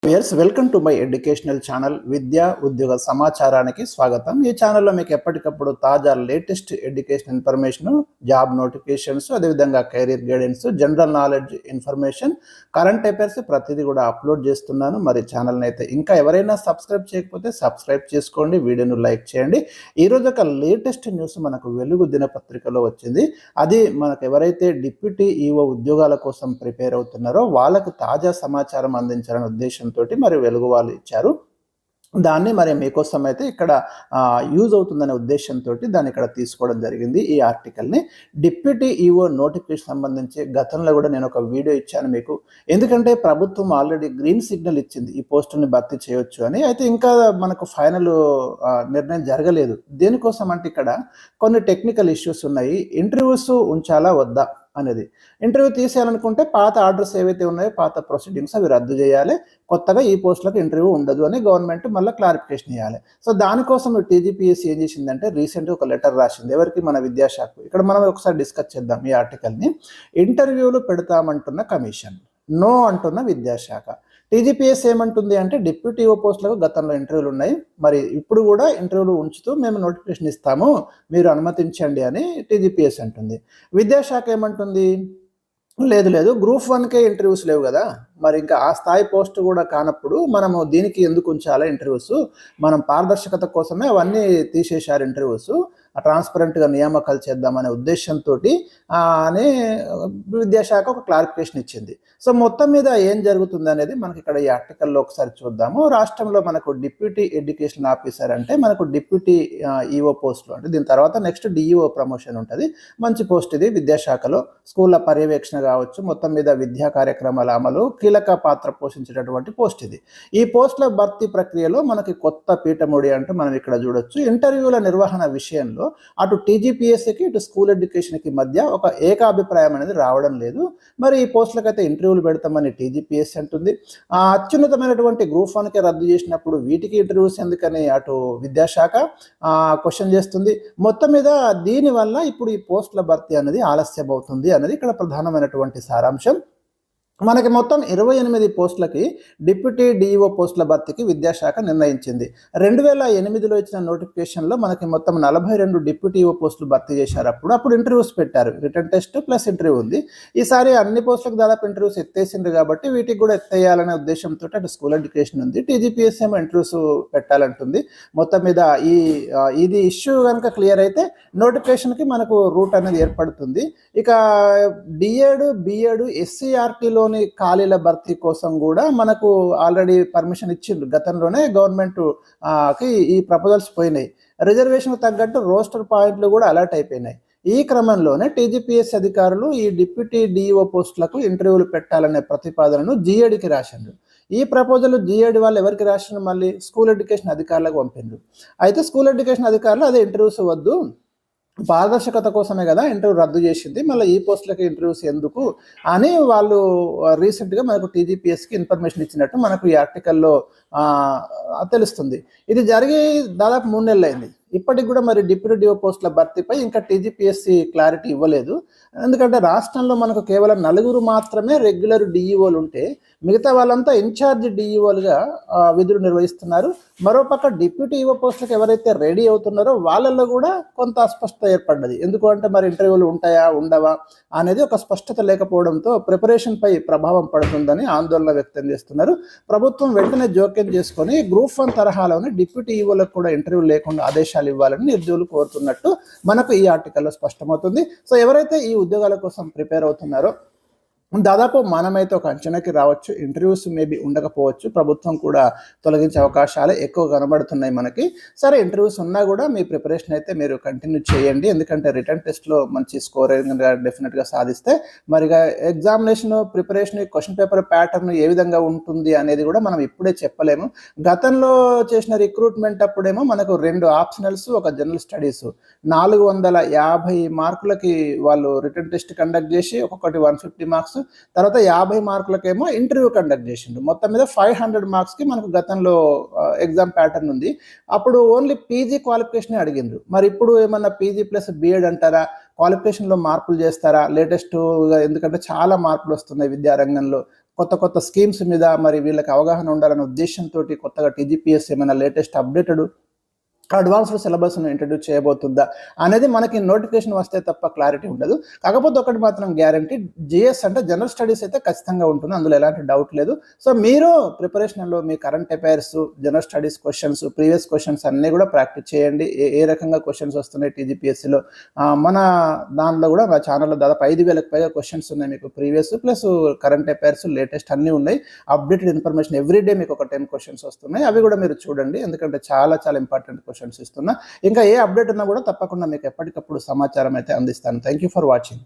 Welcome to my educational channel విద్యా ఉద్యోగ సమాచారానికి స్వాగతం. ఈ ఛానల్లో మీకు ఎప్పటికప్పుడు తాజా latest education information, job notifications, అదేవిధంగా career guidance, general knowledge information, current affairs ప్రతిదీ కూడా అప్లోడ్ చేస్తున్నాను. మరి ఛానల్ని అయితే ఇంకా ఎవరైనా సబ్స్క్రైబ్ చేయకపోతే సబ్స్క్రైబ్ చేసుకోండి, వీడియోను లైక్ చేయండి. ఈరోజు ఒక లేటెస్ట్ న్యూస్ మనకు వెలుగు దినపత్రికలో వచ్చింది. అది మనకు ఎవరైతే డిప్యూటీ ఈఓ ఉద్యోగాల కోసం ప్రిపేర్ అవుతున్నారో వాళ్ళకు తాజా సమాచారం అందించాలనే ఉద్దేశం తోటి మరి వెలుగు వాళ్ళు ఇచ్చారు. దాన్ని మరి మీకోసం అయితే ఇక్కడ యూజ్ అవుతుందనే ఉద్దేశంతో దాన్ని ఇక్కడ తీసుకోవడం జరిగింది. ఈ ఆర్టికల్ని డిప్యూటీ ఈఓ నోటిఫికేషన్ సంబంధించి గతంలో కూడా నేను ఒక వీడియో ఇచ్చాను మీకు. ఎందుకంటే ప్రభుత్వం ఆల్రెడీ గ్రీన్ సిగ్నల్ ఇచ్చింది ఈ పోస్టుని భర్తీ చేయొచ్చు అని. అయితే ఇంకా మనకు ఫైనల్ నిర్ణయం జరగలేదు. దేనికోసం అంటే ఇక్కడ కొన్ని టెక్నికల్ ఇష్యూస్ ఉన్నాయి. ఇంటర్వ్యూస్ ఉంచాలా వద్దా అనేది. ఇంటర్వ్యూ తీసేయాలనుకుంటే పాత ఆర్డర్స్ ఏవైతే ఉన్నాయో, పాత ప్రొసీడింగ్స్ అవి రద్దు చేయాలి. కొత్తగా ఈ పోస్టులకు ఇంటర్వ్యూ ఉండదు అని గవర్నమెంట్ మళ్ళీ క్లారిఫికేషన్ ఇవ్వాలి. సో దానికోసం టీజీపీఎస్సీ ఏం చేసిందంటే రీసెంట్గా ఒక లెటర్ రాసింది. ఎవరికి? మన విద్యాశాఖకు. ఇక్కడ మనం ఒకసారి డిస్కస్ చేద్దాం ఈ ఆర్టికల్ని. ఇంటర్వ్యూలు పెడతామంటున్న కమిషన్, నో అంటున్న విద్యాశాఖ. టీజీపీఎస్ ఏమంటుంది అంటే డిప్యూటీ ఈఓ పోస్టులకు గతంలో ఇంటర్వ్యూలు ఉన్నాయి, మరి ఇప్పుడు కూడా ఇంటర్వ్యూలు ఉంచుతూ మేము నోటిఫికేషన్ ఇస్తాము, మీరు అనుమతించండి అని టీజీపీఎస్ అంటుంది. విద్యాశాఖ ఏమంటుంది? లేదు, గ్రూప్ 1కే ఇంటర్వ్యూస్ లేవు కదా, మరి ఇంకా ఆ స్థాయి పోస్ట్ కూడా కానప్పుడు మనము దీనికి ఎందుకు ఉంచాలా ఇంటర్వ్యూస్? మనం పారదర్శకత కోసమే అవన్నీ తీసేశారు ఇంటర్వ్యూస్, ట్రాన్స్పరెంట్గా నియామకాలు చేద్దామనే ఉద్దేశంతో అని విద్యాశాఖ ఒక క్లారిఫికేషన్ ఇచ్చింది. సో మొత్తం మీద ఏం జరుగుతుంది అనేది మనకి ఇక్కడ ఈ ఆర్టికల్లో ఒకసారి చూద్దాము. రాష్ట్రంలో మనకు డిప్యూటీ ఎడ్యుకేషన్ ఆఫీసర్ అంటే మనకు డిప్యూటీ ఈఓ పోస్టులు, అంటే దీని తర్వాత నెక్స్ట్ డిఈఓ ప్రమోషన్ ఉంటుంది. మంచి పోస్ట్ ఇది. విద్యాశాఖలో స్కూళ్ళ పర్యవేక్షణ కావచ్చు, మొత్తం మీద విద్యా కార్యక్రమాల అమలు కీలక పాత్ర పోషించేటటువంటి పోస్ట్ ఇది. ఈ పోస్టుల భర్తీ ప్రక్రియలో మనకి కొత్త పీఠముడి అంటూ మనం ఇక్కడ చూడొచ్చు. ఇంటర్వ్యూల నిర్వహణ విషయంలో అటు టీజీపీఎస్సీకి ఇటు స్కూల్ ఎడ్యుకేషన్కి మధ్య ఒక ఏకాభిప్రాయం అనేది రావడం లేదు. మరి ఈ పోస్టులకైతే ఇంటర్వ్యూలు పెడతామని టీజీపీఎస్సీ అంటుంది. అత్యున్నతమైనటువంటి గ్రూప్ 1కే రద్దు చేసినప్పుడు వీటికి ఇంటర్వ్యూస్ ఎందుకని అటు విద్యాశాఖ క్వశ్చన్ చేస్తుంది. మొత్తం మీద దీనివల్ల ఇప్పుడు ఈ పోస్టుల భర్తీ అనేది ఆలస్యం అవుతుంది అనేది ఇక్కడ ప్రధానమైనటువంటి సారాంశం. మనకి మొత్తం 28 పోస్టులకి డిప్యూటీ డిఈఓ పోస్టుల భర్తీకి విద్యాశాఖ నిర్ణయించింది. 2008లో ఇచ్చిన నోటిఫికేషన్లో మనకి మొత్తం 42 డిప్యూటీ ఈఓ పోస్టులు భర్తీ చేశారు. అప్పుడు ఇంటర్వ్యూస్ పెట్టారు, రిటర్న్ టెస్ట్ ప్లస్ ఇంటర్వ్యూ ఉంది. ఈసారి అన్ని పోస్టులకు దాదాపు ఇంటర్వ్యూస్ ఎత్తేసిండ్రు కాబట్టి వీటికి కూడా ఎత్తేయాలనే ఉద్దేశంతో అటు స్కూల్ ఎడ్యుకేషన్ ఉంది, టీజీపీఎస్ ఏమో ఇంటర్వ్యూస్ పెట్టాలంటుంది. మొత్తం మీద ఇది ఇష్యూ కనుక క్లియర్ అయితే నోటిఫికేషన్కి మనకు రూట్ అనేది ఏర్పడుతుంది. ఇక డిఎడ్ బిఎడ్ ఎస్సీఆర్టీలో ఖాళీల భర్తీ కోసం కూడా మనకు ఆల్రెడీ పర్మిషన్ ఇచ్చిండ్రు. గతంలోనే గవర్నమెంట్ కి ఈ ప్రపోజల్స్ పోయినాయి. రిజర్వేషన్ తగ్గట్టు రోస్టర్ పాయింట్లు కూడా అలర్ట్ అయిపోయినాయి. ఈ క్రమంలోనే టీజీపీఎస్ అధికారులు ఈ డిప్యూటీ డిఈఓ పోస్టులకు ఇంటర్వ్యూలు పెట్టాలనే ప్రతిపాదనను జిఏడికి రాసిండ్రు. ఈ ప్రపోజల్ జిఏడి వాళ్ళు ఎవరికి రాసిండ్రు? మళ్ళీ స్కూల్ ఎడ్యుకేషన్ అధికారులకు పంపిండ్రు. అయితే స్కూల్ ఎడ్యుకేషన్ అధికారులు అదే ఇంటర్వ్యూస్ వద్దు, పారదర్శకత కోసమే కదా ఇంటర్వ్యూ రద్దు చేసింది, మళ్ళీ ఈ పోస్టులకి ఇంటర్వ్యూస్ ఎందుకు అని వాళ్ళు రీసెంట్గా మనకు టీజీపీఎస్కి ఇన్ఫర్మేషన్ ఇచ్చినట్టు మనకు ఈ ఆర్టికల్లో తెలుస్తుంది. ఇది జరిగి దాదాపు 3 నెలలు అయింది. ఇప్పటికి కూడా మరి డిప్యూటీ డిఓ పోస్టుల భర్తీపై ఇంకా టీజీపీఎస్సీ క్లారిటీ ఇవ్వలేదు. ఎందుకంటే రాష్ట్రంలో మనకు కేవలం 4 మాత్రమే రెగ్యులర్ డిఈఓలు ఉంటే మిగతా వాళ్ళంతా ఇన్ఛార్జ్ డిఈఓలుగా విధులు నిర్వహిస్తున్నారు. మరోపక్క డిప్యూటీ ఈఓ పోస్టులకు ఎవరైతే రెడీ అవుతున్నారో వాళ్ళల్లో కూడా కొంత అస్పష్టత ఏర్పడ్డది. ఎందుకు అంటే మరి ఇంటర్వ్యూలు ఉంటాయా ఉండవా అనేది ఒక స్పష్టత లేకపోవడంతో ప్రిపరేషన్పై ప్రభావం పడుతుందని ఆందోళన వ్యక్తం చేస్తున్నారు. ప్రభుత్వం వెంటనే జోక్యం చేసుకొని గ్రూప్ 1 తరహాలోనే డిప్యూటీ ఈఓలకు కూడా ఇంటర్వ్యూ లేకుండా ఆదేశాలు ఇవ్వాలని నిరుద్యోగులు కోరుతున్నట్టు మనకు ఈ ఆర్టికల్లో స్పష్టమవుతుంది. సో ఎవరైతే ఈ ఉద్యోగాల కోసం ప్రిపేర్ అవుతున్నారో దాదాపు మనమైతే ఒక అంచనాకి రావచ్చు. ఇంటర్వ్యూస్ మేబీ ఉండకపోవచ్చు, ప్రభుత్వం కూడా తొలగించే అవకాశాలు ఎక్కువ కనబడుతున్నాయి మనకి. సరే, ఇంటర్వ్యూస్ ఉన్నా కూడా మీ ప్రిపరేషన్ అయితే మీరు కంటిన్యూ చేయండి. ఎందుకంటే రిటర్న్ టెస్ట్లో మంచి స్కోర్ డెఫినెట్గా సాధిస్తే మరిగా examination preparation question paper pattern ఏ విధంగా ఉంటుంది అనేది కూడా మనం ఇప్పుడే చెప్పలేము. గతంలో చేసిన రిక్రూట్మెంట్ అప్పుడేమో మనకు 2 ఆప్షనల్స్, ఒక జనరల్ స్టడీస్ 450 మార్కులకి వాళ్ళు రిటర్న్ టెస్ట్ కండక్ట్ చేసి ఒక్కొక్కటి 150 మార్క్స్, తర్వాత 50 మార్కులకేమో ఇంటర్వ్యూ కండక్ట్ చేసిండు. మొత్తం మీద 500 మార్క్స్కి మనకు గతంలో ఎగ్జామ్ ప్యాటర్న్ ఉంది. అప్పుడు ఓన్లీ పీజీ క్వాలిఫికేషన్ అడిగిండ్రు. మరి ఇప్పుడు ఏమన్నా పీజీ ప్లస్ బిఎడ్ అంటారా? క్వాలిఫికేషన్లో మార్పులు చేస్తారా? లేటెస్ట్, ఎందుకంటే చాలా మార్పులు వస్తున్నాయి విద్యారంగంలో. కొత్త కొత్త స్కీమ్స్ మీద మరి వీళ్ళకి అవగాహన ఉండాలనే ఉద్దేశంతో కొత్తగా టీజీపీఎస్ ఏమైనా లేటెస్ట్ అప్డేటెడ్ అడ్వాన్స్డ్ సిలబస్ను ఇంట్రడ్యూస్ చేయబోతుందా అనేది మనకి నోటిఫికేషన్ వస్తే తప్ప క్లారిటీ ఉండదు. కాకపోతే ఒకటి మాత్రం గ్యారంటీ, జిఎస్ అంటే జనరల్ స్టడీస్ అయితే ఖచ్చితంగా ఉంటుంది, అందులో ఎలాంటి డౌట్ లేదు. సో మీరు ప్రిపరేషన్లో మీ current affairs, general studies questions, previous questions అన్నీ కూడా ప్రాక్టీస్ చేయండి. ఏ రకంగా క్వశ్చన్స్ వస్తున్నాయి టీజీపీఎస్సీలో, మన దానిలో కూడా మా ఛానల్లో దాదాపు 5,000కి పైగా క్వశ్చన్స్ ఉన్నాయి మీకు, previous plus current affairs latest అన్నీ ఉన్నాయి. అప్డేటెడ్ ఇన్ఫర్మేషన్ ఎవ్రీడే మీకు ఒక 10 క్వశ్చన్స్ వస్తున్నాయి, అవి కూడా మీరు చూడండి, ఎందుకంటే చాలా చాలా ఇంపార్టెంట్ క్వశ్చన్స్ ఇస్తున్నా. ఇంకా ఏ అప్డేట్ ఉన్నా కూడా తప్పకుండా మీకు ఎప్పటికప్పుడు సమాచారం అయితే అందిస్తాను. Thank you for watching.